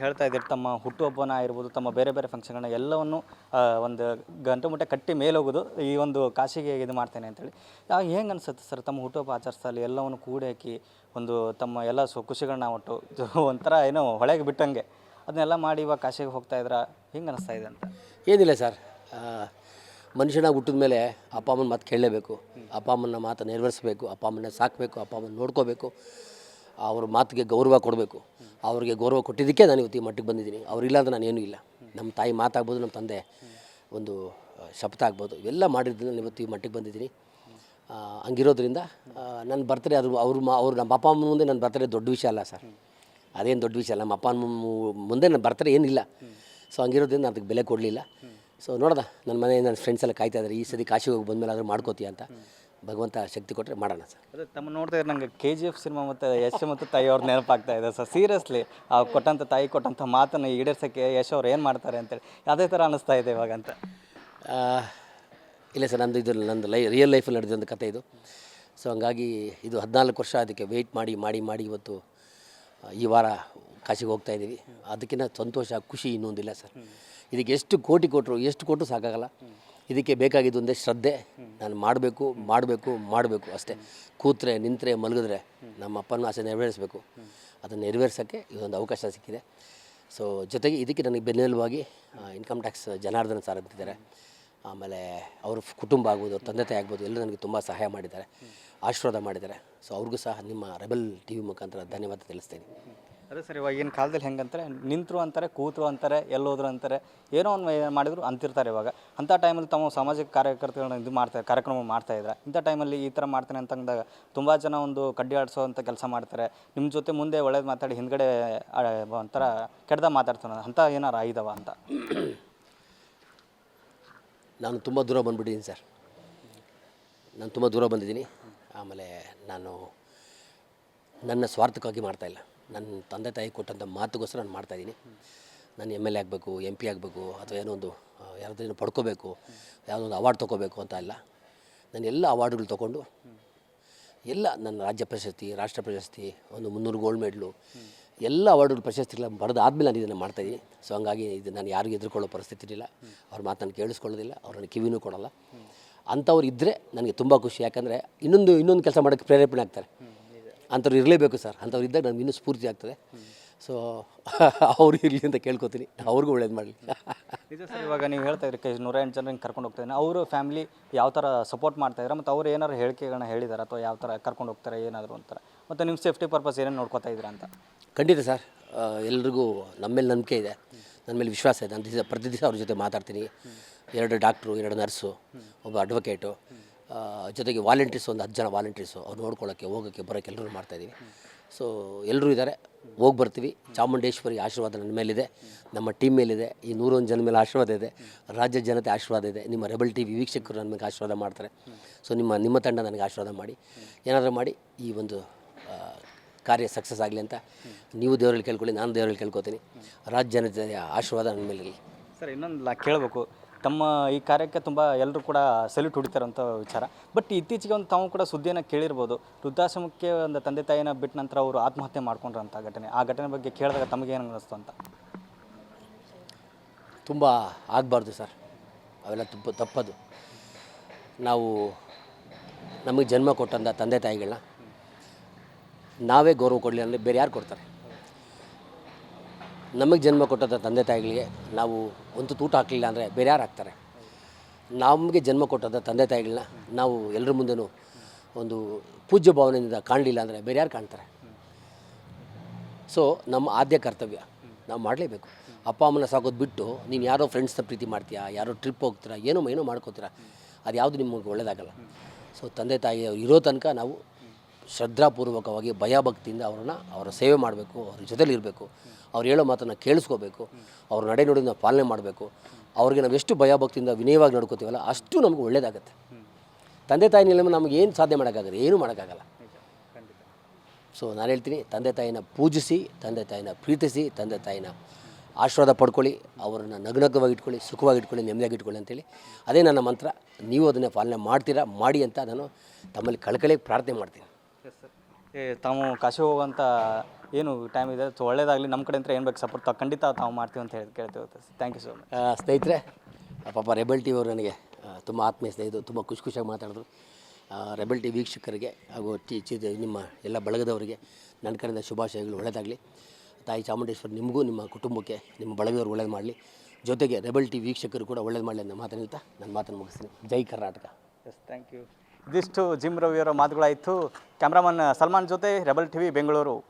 ಹೇಳ್ತಾ ಇದ್ದೀರಿ ತಮ್ಮ ಹುಟ್ಟುಹಬ್ಬನ ಆಗಿರ್ಬೋದು, ತಮ್ಮ ಬೇರೆ ಬೇರೆ ಫಂಕ್ಷನ್ಗಳನ್ನ ಎಲ್ಲವನ್ನು ಒಂದು ಗಂಟು ಮುಟ್ಟೆ ಕಟ್ಟಿ ಮೇಲೆ ಹೋಗೋದು ಈ ಒಂದು ಕಾಶಿಗೆ ಇದು ಮಾಡ್ತೇನೆ ಅಂತೇಳಿ. ಹೆಂಗೆ ಅನ್ಸುತ್ತೆ ಸರ್ ತಮ್ಮ ಹುಟ್ಟುಹಬ್ಬ ಆಚರಿಸಲಿ ಎಲ್ಲವನ್ನು ಕೂಡಿ ಹಾಕಿ ಒಂದು ತಮ್ಮ ಎಲ್ಲ ಖುಷಿಗಳನ್ನ ಒಟ್ಟು ಒಂಥರ ಏನೋ ಹೊಳೆಗೆ ಬಿಟ್ಟಂಗೆ ಅದನ್ನೆಲ್ಲ ಮಾಡಿ ಇವಾಗ ಕಾಶಿಗೆ ಹೋಗ್ತಾ ಇದ್ರ ಹೆಂಗೆ ಅನಿಸ್ತಾ ಇದೆ ಅಂತ? ಏನಿಲ್ಲ ಸರ್, ಮನುಷ್ಯನಾಗಿ ಹುಟ್ಟಿದ ಮೇಲೆ ಅಪ್ಪ ಅಮ್ಮನ ಮಾತು ಕೇಳಲೇಬೇಕು. ಅಪ್ಪ ಅಮ್ಮನ ಮಾತು ನೆರವೇರಿಸಬೇಕು, ಅಪ್ಪ ಅಮ್ಮನ ಸಾಕಬೇಕು, ಅಪ್ಪ ಅಮ್ಮನ ನೋಡ್ಕೋಬೇಕು, ಅವ್ರ ಮಾತಿಗೆ ಗೌರವ ಕೊಡಬೇಕು. ಅವ್ರಿಗೆ ಗೌರವ ಕೊಟ್ಟಿದ್ದಕ್ಕೆ ನಾನು ಇವತ್ತು ಈ ಮಟ್ಟಿಗೆ ಬಂದಿದ್ದೀನಿ. ಅವರಿಲ್ಲ ಅಂದರೆ ನಾನೇನೂ ಇಲ್ಲ. ನಮ್ಮ ತಾಯಿ ಮಾತಾಗ್ಬೋದು, ನಮ್ಮ ತಂದೆ ಒಂದು ಶಪಥ ಆಗ್ಬೋದು, ಇವೆಲ್ಲ ಮಾಡಿದ್ರಿಂದ ನಾನು ಇವತ್ತು ಈ ಮಟ್ಟಿಗೆ ಬಂದಿದ್ದೀನಿ. ಹಂಗಿರೋದ್ರಿಂದ ನನ್ನ ಬರ್ತಡೇ ಅವ್ರು ನಮ್ಮ ಅಪ್ಪ ಅಮ್ಮನ ಮುಂದೆ ನನ್ನ ಬರ್ತಡೇ ದೊಡ್ಡ ವಿಷಯ ಅಲ್ಲ ಸರ್. ಅದೇನು ದೊಡ್ಡ ವಿಷಯ ಅಲ್ಲ. ನಮ್ಮ ಅಪ್ಪ ಅಮ್ಮ ಮುಂದೆ ನನ್ನ ಬರ್ತಡೇ ಏನಿಲ್ಲ. ಸೊ ಹಂಗಿರೋದ್ರಿಂದ ನಾನು ಅದಕ್ಕೆ ಬೆಲೆ ಕೊಡಲಿಲ್ಲ. ಸೊ ನೋಡ್ದೆ ನನ್ನ ಮನೆ ನನ್ನ ಫ್ರೆಂಡ್ಸ್ ಎಲ್ಲ ಕಾಯ್ತಾ ಇದ್ದಾರೆ, ಈ ಸತಿ ಕಾಶಿಗೆ ಹೋಗಿ ಬಂದಮೇಲೆ ಆದರೂ ಮಾಡ್ಕೋತೀಯ ಅಂತ. ಭಗವಂತ ಶಕ್ತಿ ಕೊಟ್ಟರೆ ಮಾಡೋಣ ಸರ್. ಅದೇ ತಮ್ಮ ನೋಡ್ತಾ ಇದ್ರೆ ನನಗೆ KGF ಸಿನಿಮಾ ಮತ್ತು ಯಶ್ ಮತ್ತು ತಾಯಿ ಅವ್ರ ನೆನಪಾಗ್ತಾ ಇದೆ ಸರ್. ಸೀರಿಯಸ್ಲಿ ಆ ಕೊಟ್ಟಂಥ ತಾಯಿ ಕೊಟ್ಟಂಥ ಮಾತನ್ನು ಈಡೇರ್ಸೋಕ್ಕೆ ಯಶ್ ಅವ್ರು ಏನು ಮಾಡ್ತಾರೆ ಅಂತೇಳಿ ಅದೇ ಥರ ಅನ್ನಿಸ್ತಾ ಇದೆ ಇವಾಗ ಅಂತ. ಇಲ್ಲ ಸರ್, ನಂದು ರಿಯಲ್ ಲೈಫಲ್ಲಿ ನಡೆದಂಥ ಕಥೆ ಇದು. ಸೊ ಹಂಗಾಗಿ ಇದು 14 ವರ್ಷ ಅದಕ್ಕೆ ವೆಯ್ಟ್ ಮಾಡಿ ಇವತ್ತು ಈ ವಾರ ಕಾಶಿಗೆ ಹೋಗ್ತಾಯಿದ್ದೀವಿ. ಅದಕ್ಕಿಂತ ಸಂತೋಷ ಖುಷಿ ಇನ್ನೊಂದಿಲ್ಲ ಸರ್. ಇದಕ್ಕೆ ಎಷ್ಟು ಕೋಟಿ ಕೊಟ್ಟರು ಸಾಕಾಗಲ್ಲ. ಇದಕ್ಕೆ ಬೇಕಾಗಿದ್ದು ಒಂದೇ ಶ್ರದ್ಧೆ. ನಾನು ಮಾಡಬೇಕು ಅಷ್ಟೇ. ಕೂತ್ರೆ ನಿಂತರೆ ಮಲಗಿದ್ರೆ ನಮ್ಮ ಅಪ್ಪನ ಆಸೆ ನೆರವೇರಿಸಬೇಕು. ಅದನ್ನು ನೆರವೇರ್ಸೋಕ್ಕೆ ಇದೊಂದು ಅವಕಾಶ ಸಿಕ್ಕಿದೆ. ಸೊ ಜೊತೆಗೆ ಇದಕ್ಕೆ ನನಗೆ ಬೆನ್ನೆಲುಬಾಗಿ ಇನ್ಕಮ್ ಟ್ಯಾಕ್ಸ್ ಜನಾರ್ದನ್ ಸರ್ ಅಂತಿದ್ದಾರೆ. ಆಮೇಲೆ ಅವ್ರ ಕುಟುಂಬ ಆಗ್ಬೋದು, ತಂದೆ ತಾಯಿ ಆಗ್ಬೋದು, ಎಲ್ಲರೂ ನನಗೆ ತುಂಬ ಸಹಾಯ ಮಾಡಿದ್ದಾರೆ, ಆಶೀರ್ವಾದ ಮಾಡಿದ್ದಾರೆ. ಸೊ ಅವ್ರಿಗೂ ಸಹ ನಿಮ್ಮ ರೆಬೆಲ್ TV ಮುಖಾಂತರ ಧನ್ಯವಾದ ತಿಳಿಸ್ತೀನಿ. ಅದೇ ಸರ್, ಇವಾಗಿನ ಕಾಲದಲ್ಲಿ ಹೆಂಗಂತಾರೆ ನಿಂತರು ಅಂತಾರೆ, ಕೂತರು ಅಂತಾರೆ, ಎಲ್ಲೋದ್ರು ಅಂತಾರೆ, ಏನೋ ಒಂದು ಮಾಡಿದ್ರು ಅಂತಿರ್ತಾರೆ. ಇವಾಗ ಅಂಥ ಟೈಮಲ್ಲಿ ತಮ್ಮ ಸಾಮಾಜಿಕ ಕಾರ್ಯಕರ್ತಗಳನ್ನ ಇದು ಮಾಡ್ತಾರೆ, ಕಾರ್ಯಕ್ರಮ ಮಾಡ್ತಾಯಿದ್ರೆ ಇಂಥ ಟೈಮಲ್ಲಿ ಈ ಥರ ಮಾಡ್ತಾನೆ ಅಂತಂದಾಗ ತುಂಬ ಜನ ಒಂದು ಕಡ್ಡಿ ಆಡಿಸೋವಂಥ ಕೆಲಸ ಮಾಡ್ತಾರೆ. ನಿಮ್ಮ ಜೊತೆ ಮುಂದೆ ಒಳ್ಳೇದು ಮಾತಾಡಿ ಹಿಂದ್ಗಡೆ ಒಂಥರ ಕೆಡ್ದ ಮಾತಾಡ್ತಾನೆ ಅಂಥ ಏನಾರು ಆಗಿದಾವ ಅಂತ? ನಾನು ತುಂಬ ದೂರ ಬಂದುಬಿಟ್ಟಿದ್ದೀನಿ ಸರ್. ನಾನು ತುಂಬ ದೂರ ಬಂದಿದ್ದೀನಿ. ಆಮೇಲೆ ನಾನು ನನ್ನ ಸ್ವಾರ್ಥಕ್ಕಾಗಿ ಮಾಡ್ತಾಯಿಲ್ಲ. ನನ್ನ ತಂದೆ ತಾಯಿ ಕೊಟ್ಟಂಥ ಮಾತುಗೋಸ್ಕರ ನಾನು ಮಾಡ್ತಾಯಿದ್ದೀನಿ. ನಾನು MLA ಆಗಬೇಕು, MP ಆಗಬೇಕು, ಅಥವಾ ಏನೋ ಒಂದು ಯಾವುದೇನೋ ಪಡ್ಕೋಬೇಕು, ಯಾವುದೋ ಒಂದು ಅವಾರ್ಡ್ ತೊಗೋಬೇಕು ಅಂತ ಇಲ್ಲ. ನಾನು ಎಲ್ಲ ಅವಾರ್ಡ್ಗಳು ತೊಗೊಂಡು ಎಲ್ಲ ನನ್ನ ರಾಜ್ಯ ಪ್ರಶಸ್ತಿ, ರಾಷ್ಟ್ರ ಪ್ರಶಸ್ತಿ, ಒಂದು 300 ಗೋಲ್ಡ್ ಮೆಡ್ಲು, ಎಲ್ಲ ಅವಾರ್ಡ್ಗಳು ಪ್ರಶಸ್ತಿಗಳ ಬರೆದಾದ್ಮೇಲೆ ನಾನು ಇದನ್ನು ಮಾಡ್ತಾಯಿದ್ದೀನಿ. ಸೊ ಹಂಗಾಗಿ ಇದು ನಾನು ಯಾರಿಗೂ ಎದುರ್ಕೊಳ್ಳೋ ಪರಿಸ್ಥಿತಿ ಇಲ್ಲ. ಅವ್ರ ಮಾತನ್ನು ಕೇಳಿಸ್ಕೊಳ್ಳೋದಿಲ್ಲ, ಅವ್ರನ್ನ ಕಿವಿನೂ ಕೊಡೋಲ್ಲ. ಅಂಥವ್ರು ಇದ್ದರೆ ನನಗೆ ತುಂಬ ಖುಷಿ. ಯಾಕಂದರೆ ಇನ್ನೊಂದು ಕೆಲಸ ಮಾಡೋಕ್ಕೆ ಪ್ರೇರೇಪಣೆ ಆಗ್ತಾರೆ. ಅಂಥವ್ರು ಇರಲೇಬೇಕು ಸರ್. ಅಂಥವ್ರು ಇದ್ದಾಗ ನನಗೆ ಇನ್ನೂ ಸ್ಫೂರ್ತಿ ಆಗ್ತದೆ. ಸೊ ಅವರು ಇರಲಿ ಅಂತ ಕೇಳ್ಕೊತೀನಿ, ಅವ್ರಿಗೂ ಒಳ್ಳೇದು ಮಾಡಲಿ. ನಿಜ ಸರ್, ಇವಾಗ ನೀವು ಹೇಳ್ತಾ ಇದ್ರಿ 108 ಜನರಿಗೆ ಕರ್ಕೊಂಡು ಹೋಗ್ತಾ ಇದ್ದೀನಿ, ಅವರು ಫ್ಯಾಮಿಲಿ ಯಾವ ಥರ ಸಪೋರ್ಟ್ ಮಾಡ್ತಾಯಿದ್ದಾರೆ ಮತ್ತು ಅವ್ರು ಏನಾರು ಹೇಳಿಕೆಗಳನ್ನ ಹೇಳಿದ್ದಾರೆ ಅಥವಾ ಯಾವ ಥರ ಕರ್ಕೊಂಡು ಹೋಗ್ತಾರೆ ಏನಾದರೂ ಅಂತಾರೆ, ಮತ್ತು ನಿಮ್ಮ ಸೇಫ್ಟಿ ಪರ್ಪಸ್ ಏನೇನು ನೋಡ್ಕೊತಾ ಇದ್ದೀರಾ ಅಂತ? ಖಂಡಿತ ಸರ್, ಎಲ್ರಿಗೂ ನಮ್ಮ ಮೇಲೆ ನಂಬಿಕೆ ಇದೆ, ನನ್ನ ಮೇಲೆ ವಿಶ್ವಾಸ ಇದೆ. ನಾನು ಪ್ರತಿ ದಿವಸ ಅವ್ರ ಜೊತೆ ಮಾತಾಡ್ತೀನಿ. 2 ಡಾಕ್ಟ್ರು, 2 ನರ್ಸು, ಒಬ್ಬ ಅಡ್ವೊಕೇಟು, ಜೊತೆಗೆ ವಾಲಂಟೀರ್ಸ್, ಒಂದು 10 ಜನ ವಾಲಂಟೀರ್ಸು, ಅವ್ರು ನೋಡ್ಕೊಳ್ಳೋಕ್ಕೆ ಹೋಗೋಕ್ಕೆ ಬರೋಕ್ಕೆ ಎಲ್ಲರೂ ಮಾಡ್ತಾಯಿದ್ದೀವಿ. ಸೊ ಎಲ್ಲರೂ ಇದ್ದಾರೆ, ಹೋಗಿ ಬರ್ತೀವಿ. ಚಾಮುಂಡೇಶ್ವರಿ ಆಶೀರ್ವಾದ ನನ್ನ ಮೇಲಿದೆ, ನಮ್ಮ ಟೀಮ್ ಮೇಲಿದೆ, ಈ 101 ಜನ ಮೇಲೆ ಆಶೀರ್ವಾದ ಇದೆ, ರಾಜ್ಯ ಜನತೆ ಆಶೀರ್ವಾದ ಇದೆ, ನಿಮ್ಮ ರೆಬೆಲ್ TV ವೀಕ್ಷಕರು ನನ್ನ ಮೇಲೆ ಆಶೀರ್ವಾದ ಮಾಡ್ತಾರೆ. ಸೊ ನಿಮ್ಮ ತಂಡ ನನಗೆ ಆಶೀರ್ವಾದ ಮಾಡಿ, ಏನಾದರೂ ಮಾಡಿ ಈ ಒಂದು ಕಾರ್ಯ ಸಕ್ಸಸ್ ಆಗಲಿ ಅಂತ ನೀವು ದೇವರಲ್ಲಿ ಕೇಳ್ಕೊಳ್ಳಿ, ನಾನು ದೇವರಲ್ಲಿ ಕೇಳ್ಕೊತೀನಿ. ರಾಜ್ಯ ಜನತೆಯ ಆಶೀರ್ವಾದ ನನ್ನ ಮೇಲೆ ಇರಲಿ. ಸರ್, ಇನ್ನೊಂದು ಕೇಳಬೇಕು, ತಮ್ಮ ಈ ಕಾರ್ಯಕ್ಕೆ ತುಂಬ ಎಲ್ಲರೂ ಕೂಡ ಸೆಲ್ಯೂಟ್ ಹೊಡಿತಾರಂಥ ವಿಚಾರ. ಬಟ್ ಇತ್ತೀಚೆಗೆ ಒಂದು ತಾವು ಕೂಡ ಸುದ್ದಿಯನ್ನು ಕೇಳಿರ್ಬೋದು, ವೃದ್ಧಾಶ್ರಮಕ್ಕೆ ಒಂದು ತಂದೆ ತಾಯಿನ ಬಿಟ್ಟ ನಂತರ ಅವರು ಆತ್ಮಹತ್ಯೆ ಮಾಡ್ಕೊಂಡ್ರಂಥ ಘಟನೆ. ಆ ಘಟನೆ ಬಗ್ಗೆ ಕೇಳಿದಾಗ ತಮಗೇನು ಅನ್ನಿಸ್ತು ಅಂತ? ತುಂಬ ಆಗಬಾರ್ದು ಸರ್, ಅವೆಲ್ಲ ತಪ್ಪದು. ನಾವು ನಮಗೆ ಜನ್ಮ ಕೊಟ್ಟಂಥ ತಂದೆ ತಾಯಿಗಳನ್ನ ನಾವೇ ಗೌರವ ಕೊಡಲಿ ಅಂದರೆ ಬೇರೆ ಯಾರು ಕೊಡ್ತಾರೆ? ನಮಗೆ ಜನ್ಮ ಕೊಟ್ಟಂಥ ತಂದೆ ತಾಯಿಗಳಿಗೆ ನಾವು ಒಂದು ಊಟ ಹಾಕಲಿಲ್ಲ ಅಂದರೆ ಬೇರೆ ಯಾರು ಹಾಕ್ತಾರೆ? ನಮಗೆ ಜನ್ಮ ಕೊಟ್ಟಂಥ ತಂದೆ ತಾಯಿಗಳನ್ನ ನಾವು ಎಲ್ಲರ ಮುಂದೆನೂ ಒಂದು ಪೂಜ್ಯ ಭಾವನೆಯಿಂದ ಕಾಣಲಿಲ್ಲ ಅಂದರೆ ಬೇರೆ ಯಾರು ಕಾಣ್ತಾರೆ? ಸೊ ನಮ್ಮ ಆದ್ಯ ಕರ್ತವ್ಯ ನಾವು ಮಾಡಲೇಬೇಕು. ಅಪ್ಪ ಅಮ್ಮನ ಸಾಕೋದು ಬಿಟ್ಟು ನೀನು ಯಾರೋ ಫ್ರೆಂಡ್ಸ್ನ ಪ್ರೀತಿ ಮಾಡ್ತೀಯಾ, ಯಾರೋ ಟ್ರಿಪ್ ಹೋಗ್ತೀರಾ, ಏನೋ ಮಾಡ್ಕೋತೀರಾ, ಅದು ಯಾವುದು ನಿಮಗೆ ಒಳ್ಳೆಯದಾಗಲ್ಲ. ಸೊ ತಂದೆ ತಾಯಿ ಇರೋ ತನಕ ನಾವು ಶ್ರದ್ಧಾಪೂರ್ವಕವಾಗಿ ಭಯಭಕ್ತಿಯಿಂದ ಅವರ ಸೇವೆ ಮಾಡಬೇಕು, ಅವ್ರ ಜೊತೆಲಿ ಇರಬೇಕು, ಅವ್ರು ಹೇಳೋ ಮಾತನ್ನು ಕೇಳಿಸ್ಕೋಬೇಕು, ಅವ್ರ ನಡೆನುಡಿನ ಪಾಲನೆ ಮಾಡಬೇಕು. ಅವ್ರಿಗೆ ನಾವು ಎಷ್ಟು ಭಯಭಕ್ತಿಯಿಂದ ವಿನಯವಾಗಿ ನಡ್ಕೋತೀವಲ್ಲ ಅಷ್ಟು ನಮಗೆ ಒಳ್ಳೆಯದಾಗತ್ತೆ. ತಂದೆ ತಾಯಿ ನಿಲ್ಲಮ ನಮಗೆ ಏನು ಸಾಧನೆ ಮಾಡೋಕ್ಕಾಗಲ್ಲ, ಏನೂ ಮಾಡೋಕ್ಕಾಗಲ್ಲ. ಸೊ ನಾನು ಹೇಳ್ತೀನಿ, ತಂದೆ ತಾಯಿನ ಪೂಜಿಸಿ, ತಂದೆ ತಾಯಿನ ಪ್ರೀತಿಸಿ, ತಂದೆ ತಾಯಿನ ಆಶೀರ್ವಾದ ಪಡ್ಕೊಳ್ಳಿ, ಅವರನ್ನು ನಗ್ನಗ್ಗವಾಗಿ ಇಟ್ಕೊಳ್ಳಿ, ಸುಖವಾಗಿ ಇಟ್ಕೊಳ್ಳಿ, ನೆಮ್ಮದಿಯಾಗಿ ಇಟ್ಕೊಳ್ಳಿ ಅಂತೇಳಿ ಅದೇ ನನ್ನ ಮಂತ್ರ. ನೀವು ಅದನ್ನೇ ಪಾಲನೆ ಮಾಡ್ತೀರಾ, ಮಾಡಿ ಅಂತ ನಾನು ತಮ್ಮಲ್ಲಿ ಕಳಕಳಿ ಪ್ರಾರ್ಥನೆ ಮಾಡ್ತೀನಿ. ತಾವು ಕಾಶಿ ಹೋಗುವಂಥ ಏನು ಟೈಮ್ ಇದೆ. ಸೊ ಒಳ್ಳೇದಾಗಲಿ, ನಮ್ಮ ಕಡೆ ಅಂತ ಏನು ಬೇಕು ಸಪೋರ್ಟ್ ಖಂಡಿತ ತಾವು ಮಾಡ್ತೀವಿ ಅಂತ ಹೇಳಿ ಕೇಳ್ತೀವಿ. Thank you so much. ಸ್ನೇಹಿತರೆ, ಪಾಪ ರೆಬೆಲ್ ಟಿ ವಿ ಅವರು ನನಗೆ ತುಂಬ ಆತ್ಮೀಯ ಸ್ನೇಹಿತರು, ತುಂಬ ಖುಷಿಯಾಗಿ ಮಾತಾಡಿದ್ರು. ರೆಬೆಲ್ ಟಿ ವೀಕ್ಷಕರಿಗೆ ಹಾಗೂ ನಿಮ್ಮ ಎಲ್ಲ ಬಳಗದವರಿಗೆ ನನ್ನ ಕಡೆಯಿಂದ ಶುಭಾಶಯಗಳು. ಒಳ್ಳೆಯದಾಗಲಿ. ತಾಯಿ ಚಾಮುಂಡೇಶ್ವರಿ ನಿಮಗೂ ನಿಮ್ಮ ಕುಟುಂಬಕ್ಕೆ ನಿಮ್ಮ ಬಳಗದವ್ರು ಒಳ್ಳೇದು ಮಾಡಲಿ. ಜೊತೆಗೆ ರೆಬೆಲ್ ಟಿ ವೀಕ್ಷಕರು ಕೂಡ ಒಳ್ಳೇದು ಮಾಡಲಿ ಅಂತ ಮಾತನ್ನು ಹೇಳ್ತಾ ನನ್ನ ಮಾತನ್ನು ಮುಗಿಸ್ತೀನಿ. ಜೈ ಕರ್ನಾಟಕ. Yes, thank you. ಇದಿಷ್ಟು ಜಿಮ್ ರವಿಯವರ ಮಾತುಗಳಾಯಿತು. ಕ್ಯಾಮ್ರಾಮನ್ ಸಲ್ಮಾನ್ ಜೊತೆ ರೆಬೆಲ್ ಟಿ ವಿ ಬೆಂಗಳೂರು.